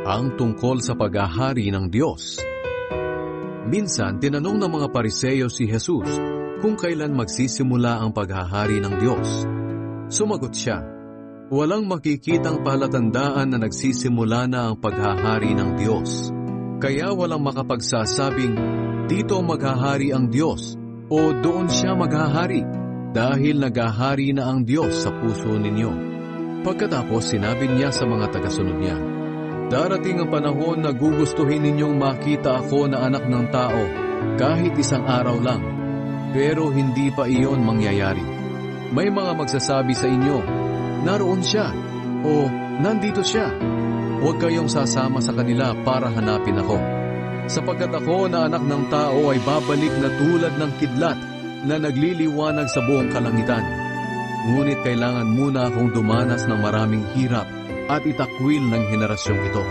ang tungkol sa paghahari ng Diyos. Minsan, tinanong ng mga Pariseo si Jesus kung kailan magsisimula ang paghahari ng Diyos. Sumagot siya, "Walang makikitang palatandaan na nagsisimula na ang paghahari ng Diyos. Kaya walang makapagsasabing, dito maghahari ang Diyos o doon siya maghahari, dahil naghahari na ang Diyos sa puso ninyo." Pagkatapos sinabi niya sa mga tagasunod niya, "Darating ang panahon na gugustuhin ninyong makita ako na anak ng tao kahit isang araw lang, pero hindi pa iyon mangyayari. May mga magsasabi sa inyo, naroon siya o nandito siya. Huwag kayong sasama sa kanila para hanapin ako. Sapagkat ako na anak ng tao ay babalik na tulad ng kidlat na nagliliwanag sa buong kalangitan. Ngunit kailangan muna akong dumanas ng maraming hirap at itakwil ng henerasyong ito."